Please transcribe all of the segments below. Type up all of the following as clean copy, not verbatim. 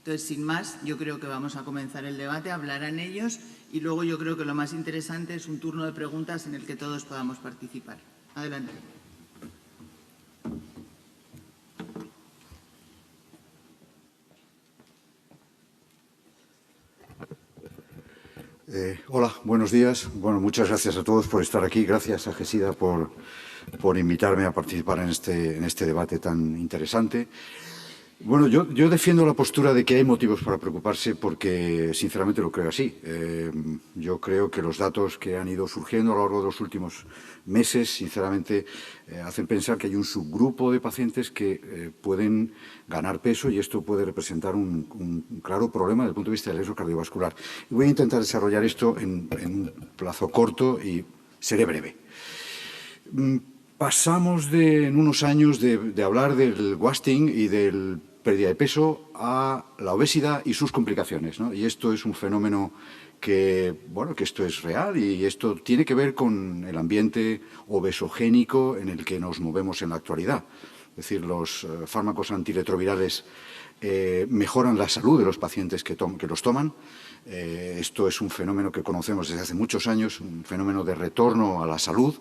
Entonces, sin más, yo creo que vamos a comenzar el debate, hablarán ellos y luego yo creo que lo más interesante es un turno de preguntas en el que todos podamos participar. Adelante. Hola, buenos días. Bueno, muchas gracias a todos por estar aquí. Gracias a Gesida por invitarme a participar en este debate tan interesante. Bueno, yo defiendo la postura de que hay motivos para preocuparse porque, sinceramente, lo creo así. Yo creo que los datos que han ido surgiendo a lo largo de los últimos meses, sinceramente, hacen pensar que hay un subgrupo de pacientes que pueden ganar peso y esto puede representar un claro problema desde el punto de vista del riesgo cardiovascular. Y voy a intentar desarrollar esto en un plazo corto y seré breve. Pasamos en unos años de hablar del wasting y del pérdida de peso a la obesidad y sus complicaciones, ¿no? Y esto es un fenómeno que esto es real y esto tiene que ver con el ambiente obesogénico en el que nos movemos en la actualidad. Es decir, los fármacos antirretrovirales mejoran la salud de los pacientes que los toman. Esto es un fenómeno que conocemos desde hace muchos años, un fenómeno de retorno a la salud.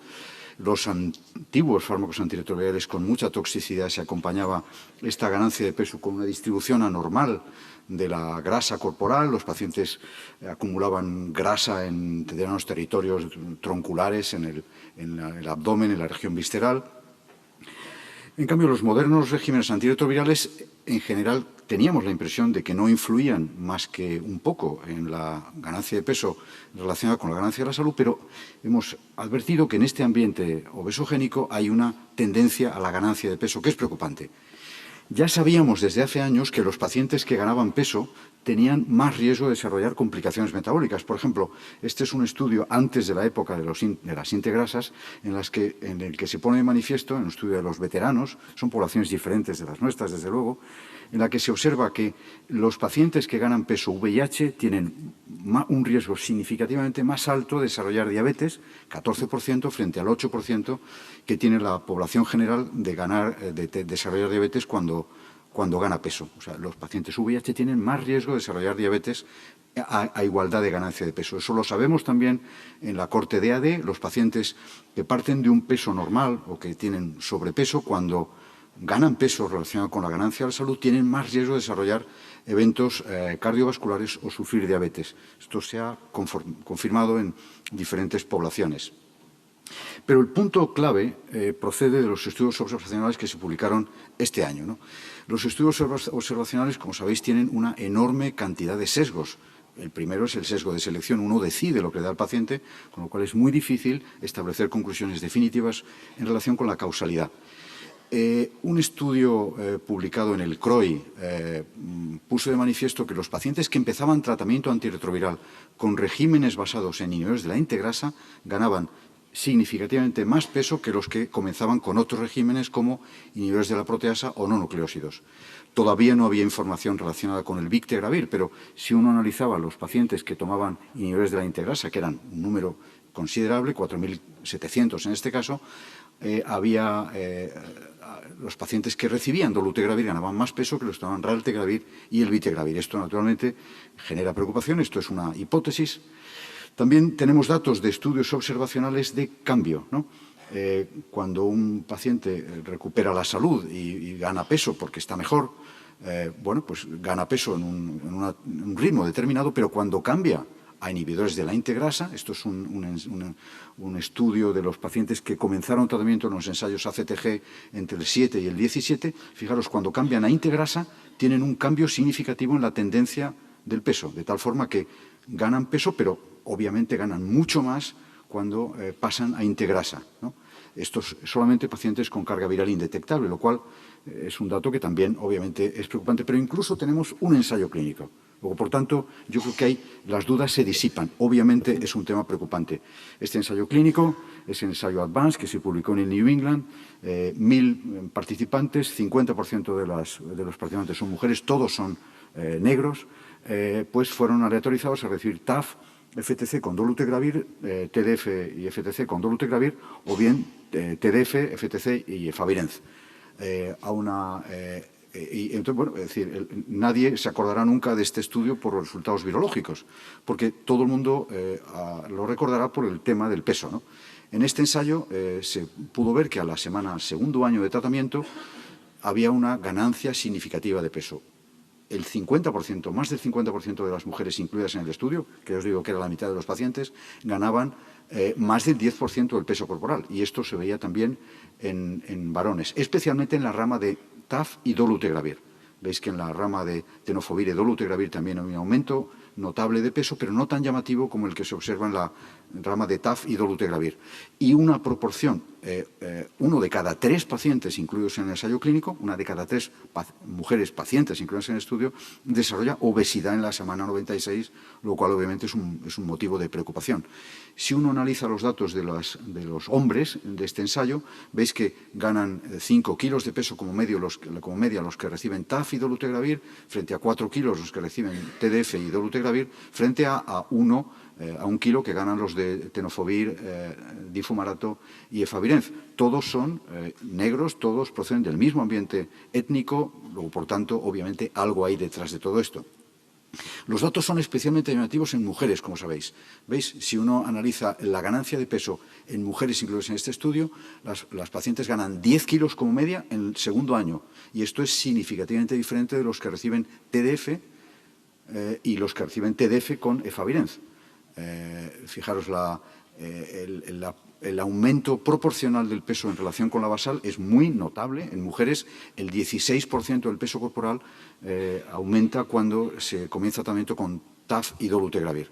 Los antiguos fármacos antirretrovirales con mucha toxicidad se acompañaba esta ganancia de peso con una distribución anormal de la grasa corporal. Los pacientes acumulaban grasa en determinados territorios tronculares, en el abdomen, en la región visceral. En cambio, los modernos regímenes antirretrovirales, en general, teníamos la impresión de que no influían más que un poco en la ganancia de peso relacionada con la ganancia de la salud, pero hemos advertido que en este ambiente obesogénico hay una tendencia a la ganancia de peso que es preocupante. Ya sabíamos desde hace años que los pacientes que ganaban peso tenían más riesgo de desarrollar complicaciones metabólicas. Por ejemplo, este es un estudio antes de la época de las integrasas en el que se pone de manifiesto, en un estudio de los veteranos, son poblaciones diferentes de las nuestras, desde luego, en la que se observa que los pacientes que ganan peso VIH tienen un riesgo significativamente más alto de desarrollar diabetes, 14% frente al 8% que tiene la población general de desarrollar diabetes cuando gana peso. O sea, los pacientes VIH tienen más riesgo de desarrollar diabetes a igualdad de ganancia de peso. Eso lo sabemos también en la corte DAD. Los pacientes que parten de un peso normal o que tienen sobrepeso, cuando ganan peso relacionado con la ganancia de la salud, tienen más riesgo de desarrollar eventos cardiovasculares o sufrir diabetes. Esto se ha confirmado en diferentes poblaciones. Pero el punto clave procede de los estudios observacionales que se publicaron este año, ¿no? Los estudios observacionales, como sabéis, tienen una enorme cantidad de sesgos. El primero es el sesgo de selección. Uno decide lo que le da al paciente, con lo cual es muy difícil establecer conclusiones definitivas en relación con la causalidad. Un estudio publicado en el CROI puso de manifiesto que los pacientes que empezaban tratamiento antirretroviral con regímenes basados en inhibidores de la integrasa ganaban significativamente más peso que los que comenzaban con otros regímenes como inhibidores de la proteasa o no nucleósidos. Todavía no había información relacionada con el Victegravir, pero si uno analizaba los pacientes que tomaban inhibidores de la integrasa, que eran un número considerable, 4.700 en este caso, los pacientes que recibían dolutegravir ganaban más peso que los que tomaban raltegravir y el Victegravir. Esto, naturalmente, genera preocupación. Esto es una hipótesis. También tenemos datos de estudios observacionales de cambio, ¿no? Cuando un paciente recupera la salud y gana peso porque está mejor, pues gana peso en un ritmo determinado, pero cuando cambia a inhibidores de la integrasa, esto es un estudio de los pacientes que comenzaron tratamiento en los ensayos ACTG entre el 7 y el 17, fijaros, cuando cambian a integrasa tienen un cambio significativo en la tendencia del peso, de tal forma que ganan peso, pero obviamente ganan mucho más cuando pasan a integrasa, ¿no? Estos solamente pacientes con carga viral indetectable, lo cual es un dato que también obviamente es preocupante, pero incluso tenemos un ensayo clínico. Luego, por tanto, yo creo que las dudas se disipan. Obviamente es un tema preocupante. Este ensayo clínico es el ensayo Advance, que se publicó en el New England, 1.000 participantes, 50% de los participantes son mujeres, todos son negros, pues fueron aleatorizados a recibir TAF, FTC con dolutegravir, TDF y FTC con dolutegravir, o bien TDF, FTC y efavirenz, a una Y entonces, bueno, es decir, nadie se acordará nunca de este estudio por los resultados virológicos, porque todo el mundo lo recordará por el tema del peso, ¿no? En este ensayo se pudo ver que a la semana, segundo año de tratamiento, había una ganancia significativa de peso. El 50%, más del 50% de las mujeres incluidas en el estudio, que os digo que era la mitad de los pacientes, ganaban más del 10% del peso corporal. Y esto se veía también en varones, especialmente en la rama de TAF y dolutegravir. Veis que en la rama de tenofovir y dolutegravir también hay un aumento notable de peso, pero no tan llamativo como el que se observa en la rama de TAF y dolutegravir. Y una proporción, 1 de cada 3 pacientes incluidos en el ensayo clínico, 1 de cada 3 mujeres pacientes incluidas en el estudio, desarrolla obesidad en la semana 96, lo cual obviamente es un motivo de preocupación. Si uno analiza los datos de los hombres de este ensayo, veis que ganan 5 kilos de peso como media los que reciben TAF y dolutegravir, frente a 4 kilos los que reciben TDF y dolutegravir, frente a 1 kilo que ganan los de tenofovir, difumarato y efavirenz. Todos son negros, todos proceden del mismo ambiente étnico, luego, por tanto, obviamente, algo hay detrás de todo esto. Los datos son especialmente llamativos en mujeres, como sabéis. ¿Veis? Si uno analiza la ganancia de peso en mujeres incluidas en este estudio, las pacientes ganan 10 kilos como media en el segundo año. Y esto es significativamente diferente de los que reciben TDF y los que reciben TDF con efavirenz. Fijaros, el aumento proporcional del peso en relación con la basal es muy notable. En mujeres, el 16% del peso corporal aumenta cuando se comienza tratamiento con TAF y dolutegravir.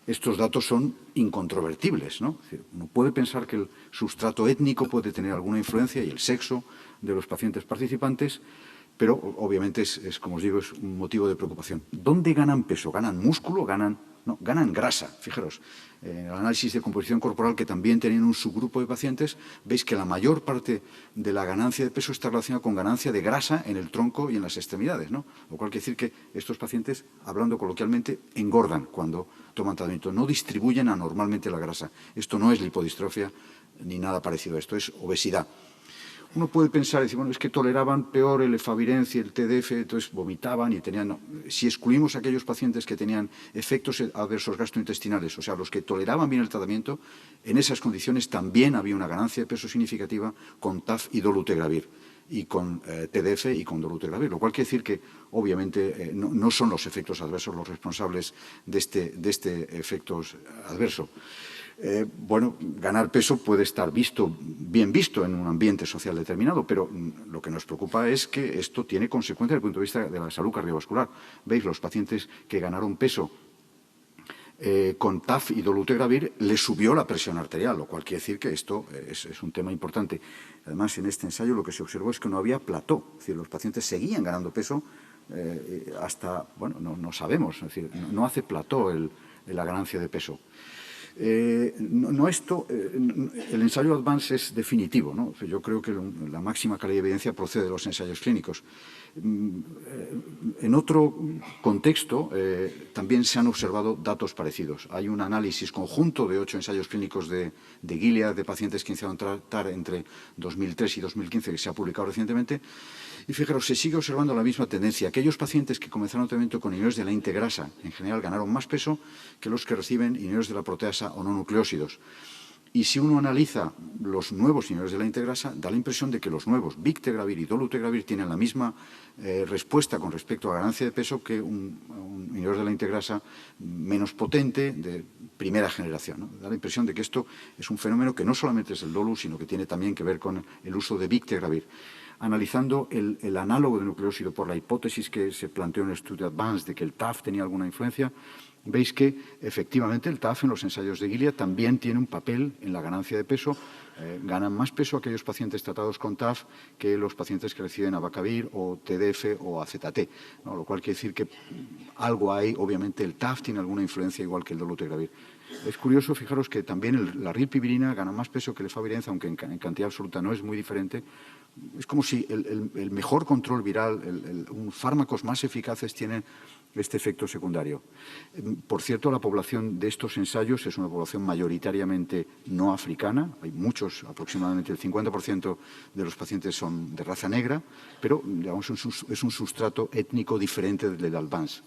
Estos datos son incontrovertibles, ¿no? Es decir, uno puede pensar que el sustrato étnico puede tener alguna influencia y el sexo de los pacientes participantes, pero obviamente como os digo, es un motivo de preocupación. ¿Dónde ganan peso? ¿Ganan músculo? No, ganan grasa. Fijaros, en el análisis de composición corporal, que también tenían un subgrupo de pacientes, veis que la mayor parte de la ganancia de peso está relacionada con ganancia de grasa en el tronco y en las extremidades, ¿no? Lo cual quiere decir que estos pacientes, hablando coloquialmente, engordan cuando toman tratamiento, no distribuyen anormalmente la grasa. Esto no es lipodistrofia ni nada parecido a esto, es obesidad. Uno puede pensar, decir, bueno, es que toleraban peor el efavirenz y el TDF, entonces vomitaban y tenían... No. Si excluimos a aquellos pacientes que tenían efectos adversos gastrointestinales, o sea, los que toleraban bien el tratamiento, en esas condiciones también había una ganancia de peso significativa con TAF y dolutegravir, y con TDF y con dolutegravir, lo cual quiere decir que, obviamente, no son los efectos adversos los responsables de este efecto adverso. Bueno, ganar peso puede estar bien visto en un ambiente social determinado, pero lo que nos preocupa es que esto tiene consecuencias desde el punto de vista de la salud cardiovascular. Veis, los pacientes que ganaron peso con TAF y dolutegravir les subió la presión arterial, lo cual quiere decir que esto es un tema importante. Además, en este ensayo lo que se observó es que no había plató, es decir, los pacientes seguían ganando peso hasta, bueno, no sabemos, es decir, no hace plató la ganancia de peso. El ensayo Advance es definitivo, ¿no? Yo creo que la máxima calidad de evidencia procede de los ensayos clínicos. En otro contexto, también se han observado datos parecidos. Hay un análisis conjunto de 8 ensayos clínicos de Gilead de pacientes que iniciaron tratar entre 2003 y 2015, que se ha publicado recientemente. Y fijaros, se sigue observando la misma tendencia. Aquellos pacientes que comenzaron tratamiento con inhibidores de la integrasa, en general, ganaron más peso que los que reciben inhibidores de la proteasa o no nucleósidos. Y si uno analiza los nuevos inhibidores de la integrasa, da la impresión de que los nuevos bictegravir y dolutegravir tienen la misma respuesta con respecto a ganancia de peso que un inhibidor de la integrasa menos potente de primera generación, ¿no? Da la impresión de que esto es un fenómeno que no solamente es el dolu, sino que tiene también que ver con el uso de bictegravir. Analizando el análogo de nucleósido por la hipótesis que se planteó en el estudio Advance de que el TAF tenía alguna influencia, veis que efectivamente el TAF en los ensayos de Gilead también tiene un papel en la ganancia de peso. Ganan más peso aquellos pacientes tratados con TAF que los pacientes que reciben abacavir o TDF o AZT, ¿no? Lo cual quiere decir que algo hay, obviamente el TAF tiene alguna influencia igual que el dolutegravir. Es curioso, fijaros que también la rilpivirina gana más peso que el efavirenz, aunque en cantidad absoluta no es muy diferente, es como si el mejor control viral, fármacos más eficaces tienen este efecto secundario. Por cierto, la población de estos ensayos es una población mayoritariamente no africana. Hay muchos, aproximadamente el 50% de los pacientes son de raza negra, pero digamos, es un sustrato étnico diferente del Advance.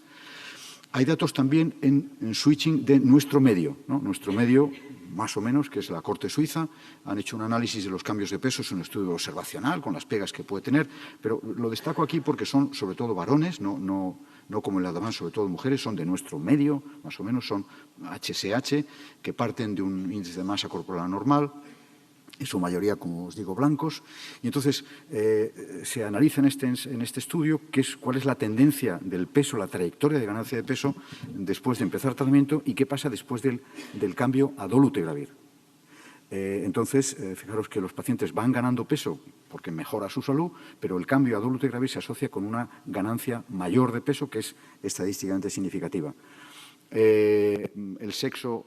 Hay datos también en switching de nuestro medio, ¿no? Nuestro medio, más o menos, que es la Corte Suiza, han hecho un análisis de los cambios de peso, es un estudio observacional con las pegas que puede tener, pero lo destaco aquí porque son sobre todo varones, no como el Advance, sobre todo mujeres, son de nuestro medio, más o menos, son HSH, que parten de un índice de masa corporal normal, en su mayoría, como os digo, blancos. Y entonces se analiza en este estudio cuál es la tendencia del peso, la trayectoria de ganancia de peso después de empezar tratamiento y qué pasa después del cambio a dolutegravir. Entonces, fijaros que los pacientes van ganando peso porque mejora su salud, pero el cambio a dolutegravir se asocia con una ganancia mayor de peso que es estadísticamente significativa. El sexo,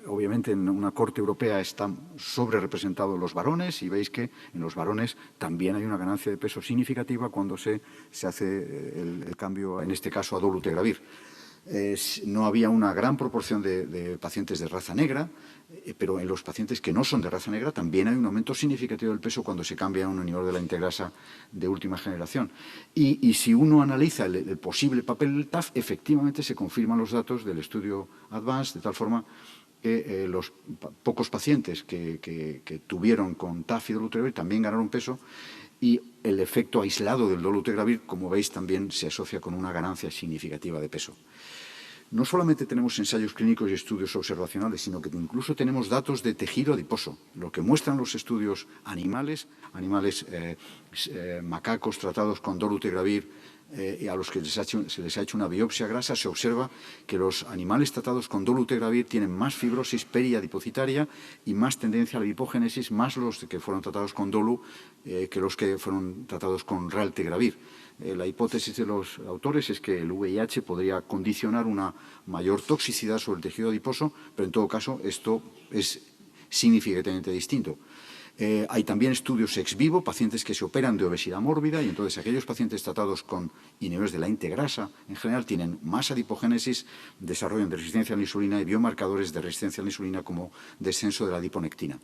obviamente, en una corte europea están sobre representados los varones y veis que en los varones también hay una ganancia de peso significativa cuando se hace el cambio, en este caso, a dolutegravir. No había una gran proporción de pacientes de raza negra, pero en los pacientes que no son de raza negra también hay un aumento significativo del peso cuando se cambia a un inhibidor de la integrasa de última generación. Y si uno analiza el posible papel del TAF, efectivamente se confirman los datos del estudio Advance, de tal forma que los pocos pacientes que tuvieron con TAF y dolutegravir también ganaron peso, y el efecto aislado del dolutegravir, como veis, también se asocia con una ganancia significativa de peso. No solamente tenemos ensayos clínicos y estudios observacionales, sino que incluso tenemos datos de tejido adiposo. Lo que muestran los estudios animales macacos tratados con dolutegravir, y a los que se les ha hecho una biopsia grasa, se observa que los animales tratados con dolutegravir tienen más fibrosis periadipocitaria y más tendencia a la adipogénesis, más los que fueron tratados con dolu que los que fueron tratados con raltegravir. La hipótesis de los autores es que el VIH podría condicionar una mayor toxicidad sobre el tejido adiposo, pero en todo caso esto es significativamente distinto. Hay también estudios ex vivo, pacientes que se operan de obesidad mórbida, y entonces aquellos pacientes tratados con inhibidores de la integrasa en general tienen más adipogénesis, desarrollan de resistencia a la insulina y biomarcadores de resistencia a la insulina como descenso de la adiponectina.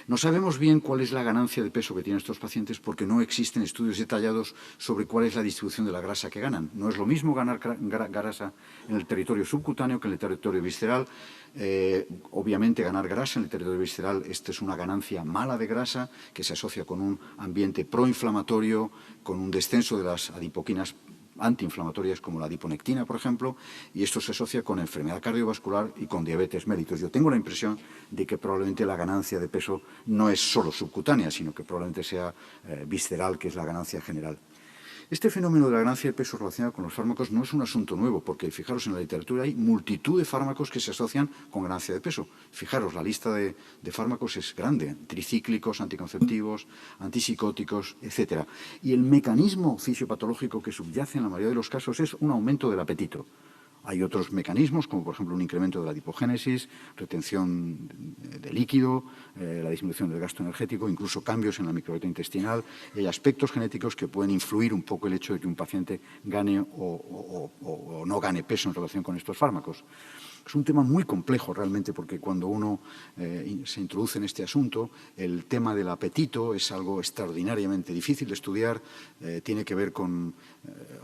No sabemos bien cuál es la ganancia de peso que tienen estos pacientes porque no existen estudios detallados sobre cuál es la distribución de la grasa que ganan. No es lo mismo ganar grasa en el territorio subcutáneo que en el territorio visceral. Obviamente, ganar grasa en el territorio visceral, esta es una ganancia mala de grasa que se asocia con un ambiente proinflamatorio, con un descenso de las adipoquinas antiinflamatorias como la adiponectina, por ejemplo, y esto se asocia con enfermedad cardiovascular y con diabetes mellitus. Yo tengo la impresión de que probablemente la ganancia de peso no es solo subcutánea, sino que probablemente sea visceral, que es la ganancia general. Este fenómeno de la ganancia de peso relacionado con los fármacos no es un asunto nuevo, porque fijaros, en la literatura hay multitud de fármacos que se asocian con ganancia de peso. Fijaros, la lista de fármacos es grande, tricíclicos, anticonceptivos, antipsicóticos, etc. Y el mecanismo fisiopatológico que subyace en la mayoría de los casos es un aumento del apetito. Hay otros mecanismos, como por ejemplo un incremento de la adipogénesis, retención de líquido, la disminución del gasto energético, incluso cambios en la microbiota intestinal. Y hay aspectos genéticos que pueden influir un poco el hecho de que un paciente gane o no gane peso en relación con estos fármacos. Es un tema muy complejo realmente, porque cuando uno se introduce en este asunto, el tema del apetito es algo extraordinariamente difícil de estudiar. Tiene que ver con,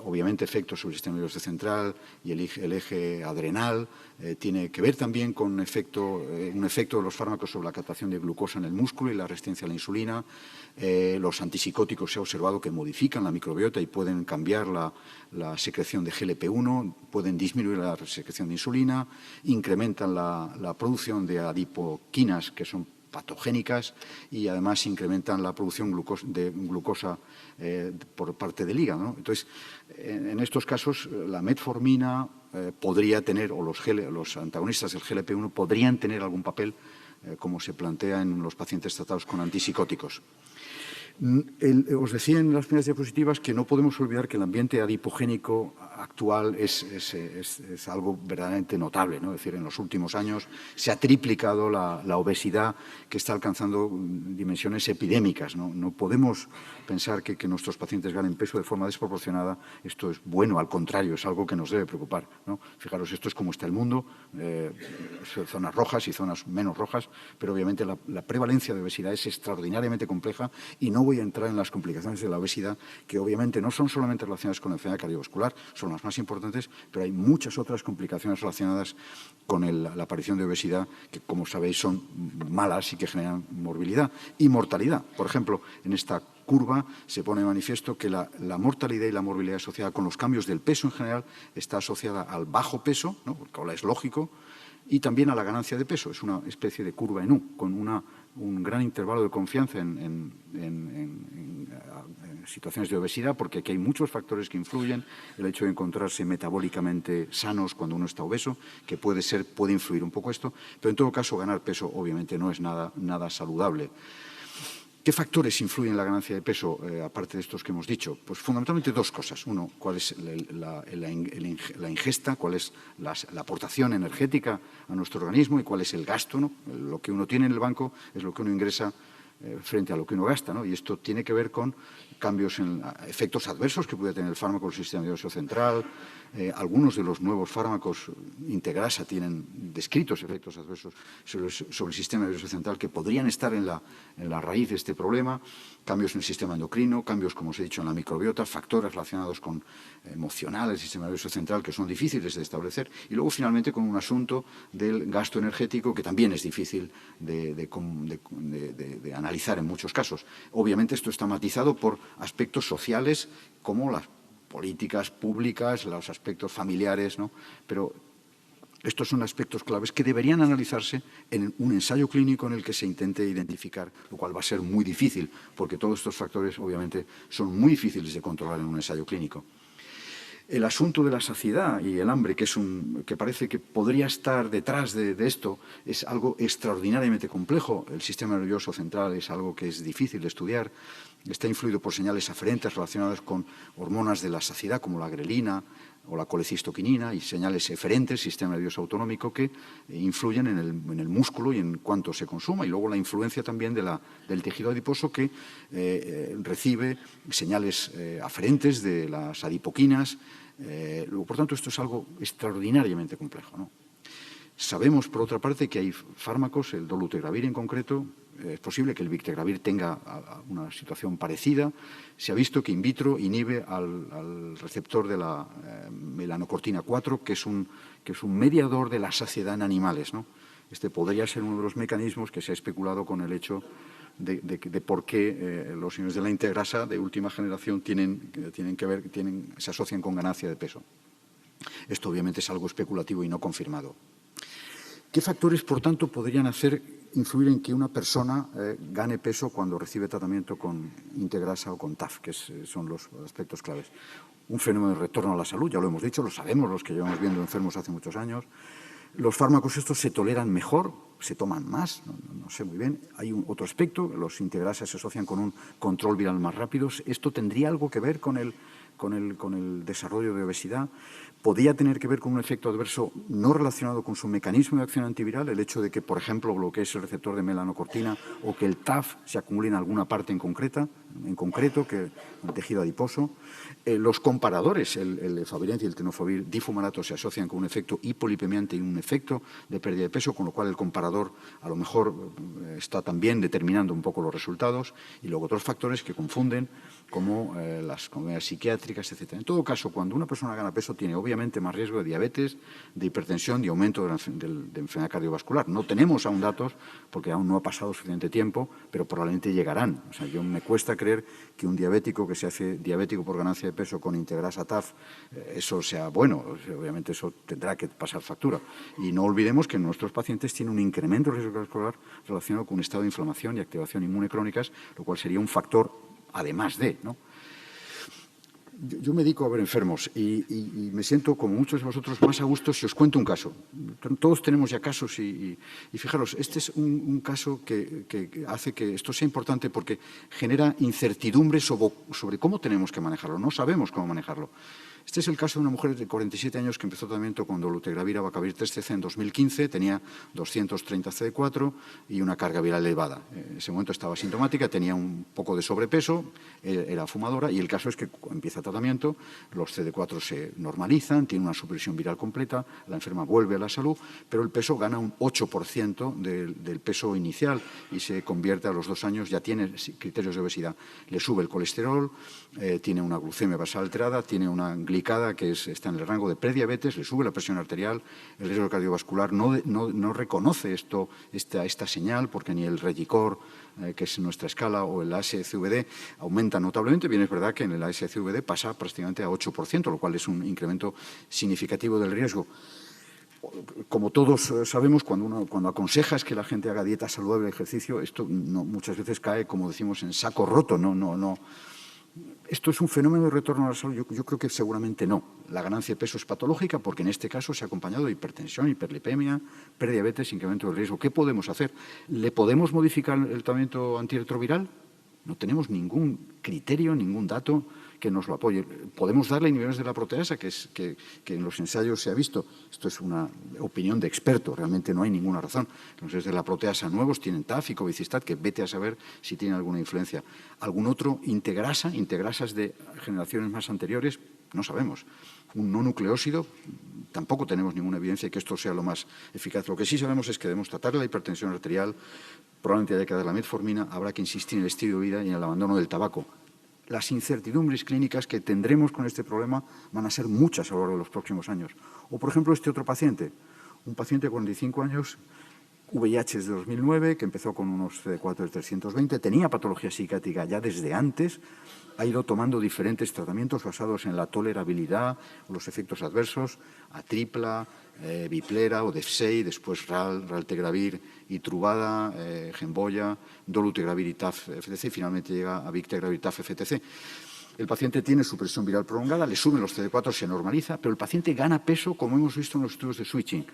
obviamente, efectos sobre el sistema nervioso central y el eje adrenal. Tiene que ver también con un efecto de los fármacos sobre la captación de glucosa en el músculo y la resistencia a la insulina. Los antipsicóticos se ha observado que modifican la microbiota y pueden cambiar la secreción de GLP-1, pueden disminuir la secreción de insulina, incrementan la producción de adipoquinas que son patogénicas y además incrementan la producción de glucosa por parte del hígado, ¿no? Entonces, en estos casos, la metformina podría tener, o los antagonistas del GLP-1 podrían tener algún papel, como se plantea en los pacientes tratados con antipsicóticos. Os decía en las primeras diapositivas que no podemos olvidar que el ambiente adipogénico actual es algo verdaderamente notable, ¿no? Es decir, en los últimos años se ha triplicado la obesidad, que está alcanzando dimensiones epidémicas, ¿no? No podemos pensar que nuestros pacientes ganen peso de forma desproporcionada. Esto es bueno, al contrario, es algo que nos debe preocupar, ¿no? Fijaros, esto es como está el mundo, zonas rojas y zonas menos rojas, pero obviamente la prevalencia de obesidad es extraordinariamente compleja y no voy a entrar en las complicaciones de la obesidad, que obviamente no son solamente relacionadas con la enfermedad cardiovascular, son las más importantes, pero hay muchas otras complicaciones relacionadas con la aparición de obesidad que, como sabéis, son malas y que generan morbilidad y mortalidad. Por ejemplo, en esta curva se pone de manifiesto que la mortalidad y la morbilidad asociada con los cambios del peso en general está asociada al bajo peso, ¿no? Porque ahora es lógico, y también a la ganancia de peso. Es una especie de curva en U, con un gran intervalo de confianza en situaciones de obesidad, porque aquí hay muchos factores que influyen. El hecho de encontrarse metabólicamente sanos cuando uno está obeso, que puede influir un poco esto, pero en todo caso ganar peso obviamente no es nada saludable. ¿Qué factores influyen en la ganancia de peso, aparte de estos que hemos dicho? Pues fundamentalmente dos cosas. Uno, cuál es la ingesta, cuál es la aportación energética a nuestro organismo y cuál es el gasto, ¿no? Lo que uno tiene en el banco es lo que uno ingresa frente a lo que uno gasta, ¿no? Y esto tiene que ver con cambios en efectos adversos que puede tener el fármaco en el sistema nervioso central. Algunos de los nuevos fármacos integrasa tienen descritos efectos adversos sobre el sistema nervioso central que podrían estar en la raíz de este problema. Cambios en el sistema endocrino, cambios, como os he dicho, en la microbiota, factores relacionados con emocional, el sistema nervioso central, que son difíciles de establecer. Y luego, finalmente, con un asunto del gasto energético, que también es difícil de analizar en muchos casos. Obviamente, esto está matizado por aspectos sociales como las políticas públicas, los aspectos familiares, ¿no? Pero estos son aspectos claves que deberían analizarse en un ensayo clínico en el que se intente identificar, lo cual va a ser muy difícil, porque todos estos factores, obviamente, son muy difíciles de controlar en un ensayo clínico. El asunto de la saciedad y el hambre, que parece que podría estar detrás de esto, es algo extraordinariamente complejo. El sistema nervioso central es algo que es difícil de estudiar. Está influido por señales aferentes relacionadas con hormonas de la saciedad, como la grelina o la colecistoquinina, y señales eferentes, sistema nervioso autonómico, que influyen en el músculo y en cuánto se consuma. Y luego la influencia también del tejido adiposo, que recibe señales aferentes de las adipoquinas. Por tanto, esto es algo extraordinariamente complejo, ¿no? Sabemos, por otra parte, que hay fármacos, el dolutegravir en concreto, es posible que el bictegravir tenga una situación parecida. Se ha visto que in vitro inhibe al receptor de la melanocortina 4, que es un mediador de la saciedad en animales, ¿no? Este podría ser uno de los mecanismos que se ha especulado con el hecho de por qué los iones de la integrasa de última generación se asocian con ganancia de peso. Esto obviamente es algo especulativo y no confirmado. ¿Qué factores, por tanto, podrían influir en que una persona gane peso cuando recibe tratamiento con integrasa o con TAF, que son los aspectos claves? Un fenómeno de retorno a la salud, ya lo hemos dicho, lo sabemos los que llevamos viendo enfermos hace muchos años. Los fármacos estos se toleran mejor, se toman más, no sé muy bien. Hay otro aspecto, los integrasas se asocian con un control viral más rápido. ¿Esto tendría algo que ver con el desarrollo de obesidad? ¿Podría tener que ver con un efecto adverso no relacionado con su mecanismo de acción antiviral? El hecho de que, por ejemplo, bloquee el receptor de melanocortina o que el TAF se acumule en alguna parte en concreto, que el tejido adiposo. Los comparadores, el efavirenz y el tenofovir difumarato, se asocian con un efecto hipolipemiante y un efecto de pérdida de peso, con lo cual el comparador a lo mejor está también determinando un poco los resultados. Y luego otros factores que confunden, como las enfermedades psiquiátricas, etc. En todo caso, cuando una persona gana peso, tiene obviamente más riesgo de diabetes, de hipertensión y aumento de enfermedad cardiovascular. No tenemos aún datos, porque aún no ha pasado suficiente tiempo, pero probablemente llegarán. O sea, me cuesta creer que un diabético que se hace diabético por ganancia de peso con integrasa TAF, eso sea bueno. O sea, obviamente eso tendrá que pasar factura. Y no olvidemos que nuestros pacientes tienen un incremento de riesgo cardiovascular relacionado con un estado de inflamación y activación inmune crónicas, lo cual sería un factor además de, ¿no? Yo me dedico a ver enfermos y me siento, como muchos de vosotros, más a gusto si os cuento un caso. Todos tenemos ya casos y fijaros, este es un caso que hace que esto sea importante porque genera incertidumbre sobre cómo tenemos que manejarlo. No sabemos cómo manejarlo. Este es el caso de una mujer de 47 años que empezó tratamiento con dolutegravir, abacavir 3-CC en 2015, tenía 230 CD4 y una carga viral elevada. En ese momento estaba asintomática, tenía un poco de sobrepeso, era fumadora y el caso es que empieza tratamiento, los CD4 se normalizan, tiene una supresión viral completa, la enferma vuelve a la salud, pero el peso gana un 8% del peso inicial y se convierte a los 2 años, ya tiene criterios de obesidad. Le sube el colesterol, tiene una glucemia basal alterada, tiene una glicada que está en el rango de prediabetes, le sube la presión arterial, el riesgo cardiovascular no reconoce esta señal porque ni el Regicor, que es nuestra escala, o el ASCVD aumenta notablemente. Bien, es verdad que en el ASCVD pasa prácticamente a 8%, lo cual es un incremento significativo del riesgo. Como todos sabemos, cuando aconsejas que la gente haga dieta saludable y ejercicio, esto muchas veces cae, como decimos, en saco roto. ¿Esto es un fenómeno de retorno a la salud? Yo creo que seguramente no. La ganancia de peso es patológica porque en este caso se ha acompañado de hipertensión, hiperlipemia, prediabetes, incremento del riesgo. ¿Qué podemos hacer? ¿Le podemos modificar el tratamiento antirretroviral? No tenemos ningún criterio, ningún dato que nos lo apoye. Podemos darle inhibidores de la proteasa, que en los ensayos se ha visto. Esto es una opinión de experto, realmente no hay ninguna razón. Los inhibidores de la proteasa nuevos tienen TAF y cobicistat, que vete a saber si tienen alguna influencia. ¿Algún otro integrasas de generaciones más anteriores? No sabemos. Un no nucleósido, tampoco tenemos ninguna evidencia de que esto sea lo más eficaz. Lo que sí sabemos es que debemos tratar la hipertensión arterial, probablemente haya que dar la metformina, habrá que insistir en el estilo de vida y en el abandono del tabaco. Las incertidumbres clínicas que tendremos con este problema van a ser muchas a lo largo de los próximos años. O, por ejemplo, este otro paciente, un paciente de 45 años, VIH de 2009, que empezó con unos CD4 de 320, tenía patología psiquiátrica ya desde antes, ha ido tomando diferentes tratamientos basados en la tolerabilidad o los efectos adversos, atripla, biplera o Defsey, después raltegravir y Truvada, Gemboya, dolutegravir y TAF-FTC, y finalmente llega a victegravir TAF-FTC. El paciente tiene supresión viral prolongada, le suben los CD4, se normaliza, pero el paciente gana peso, como hemos visto en los estudios de switching,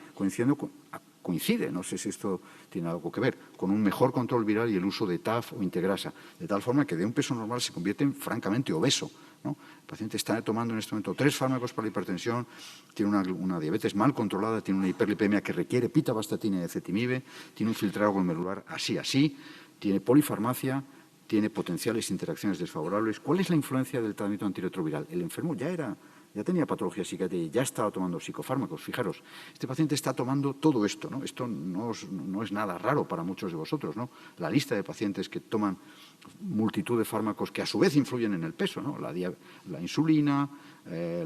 coincide, no sé si esto tiene algo que ver, con un mejor control viral y el uso de TAF o integrasa, de tal forma que de un peso normal se convierte en francamente obeso, ¿no? El paciente está tomando en este momento 3 fármacos para la hipertensión, tiene una diabetes mal controlada, tiene una hiperlipemia que requiere pitavastatina y ezetimibe, tiene un filtrado glomerular así, tiene polifarmacia, tiene potenciales interacciones desfavorables. ¿Cuál es la influencia del tratamiento antirretroviral? El enfermo ya tenía patología psiquiátrica y ya estaba tomando psicofármacos. Fijaros, este paciente está tomando todo esto, ¿no? Esto no es nada raro para muchos de vosotros, ¿no? La lista de pacientes que toman multitud de fármacos que a su vez influyen en el peso, ¿no? La insulina,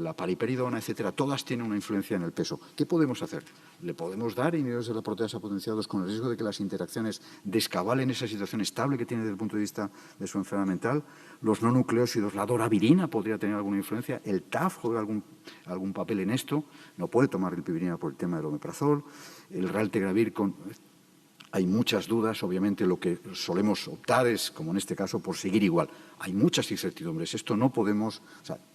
la paliperidona, etcétera, todas tienen una influencia en el peso. ¿Qué podemos hacer? ¿Le podemos dar inhibidores de la proteasa potenciados con el riesgo de que las interacciones descabalen esa situación estable que tiene desde el punto de vista de su enfermedad mental? Los no nucleósidos, la doravirina podría tener alguna influencia, el TAF juega algún papel en esto, no puede tomar ripivirina por el tema del omeprazol, el raltegravir hay muchas dudas, obviamente lo que solemos optar es, como en este caso, por seguir igual. Hay muchas incertidumbres, esto no podemos,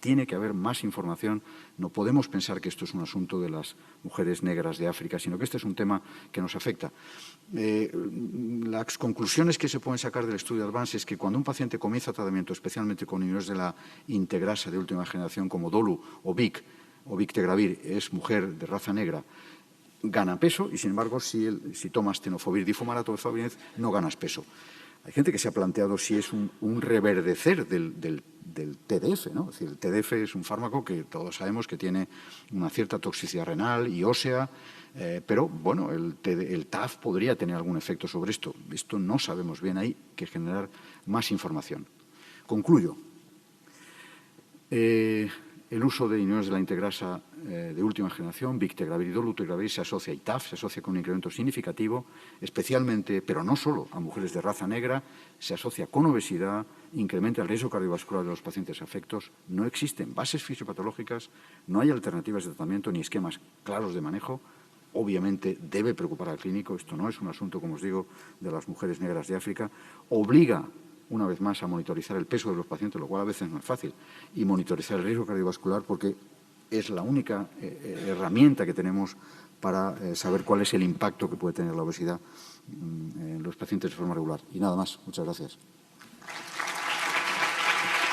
tiene que haber más información, no podemos pensar que esto es un asunto de las mujeres negras de África, sino que este es un tema que nos afecta. Las conclusiones que se pueden sacar del estudio Advance es que cuando un paciente comienza tratamiento, especialmente con inhibidores de la integrasa de última generación como Dolu o victegravir, es mujer de raza negra, gana peso y, sin embargo, si tomas tenofovir difumarato de Fabrinet, no ganas peso. Hay gente que se ha planteado si es un reverdecer del TDF, ¿no? Es decir, el TDF es un fármaco que todos sabemos que tiene una cierta toxicidad renal y ósea, pero, bueno, el TAF podría tener algún efecto sobre esto. Esto no sabemos bien, hay que generar más información. Concluyo. El uso de inhibidores de la integrasa de última generación, victegravir y dolutegravir, se asocia, y TAF se asocia con un incremento significativo, especialmente, pero no solo, a mujeres de raza negra, se asocia con obesidad, incrementa el riesgo cardiovascular de los pacientes afectos, no existen bases fisiopatológicas, no hay alternativas de tratamiento ni esquemas claros de manejo. Obviamente debe preocupar al clínico, esto no es un asunto, como os digo, de las mujeres negras de África, obliga una vez más a monitorizar el peso de los pacientes, lo cual a veces no es fácil, y monitorizar el riesgo cardiovascular porque es la única herramienta que tenemos para saber cuál es el impacto que puede tener la obesidad en los pacientes de forma regular. Y nada más. Muchas gracias.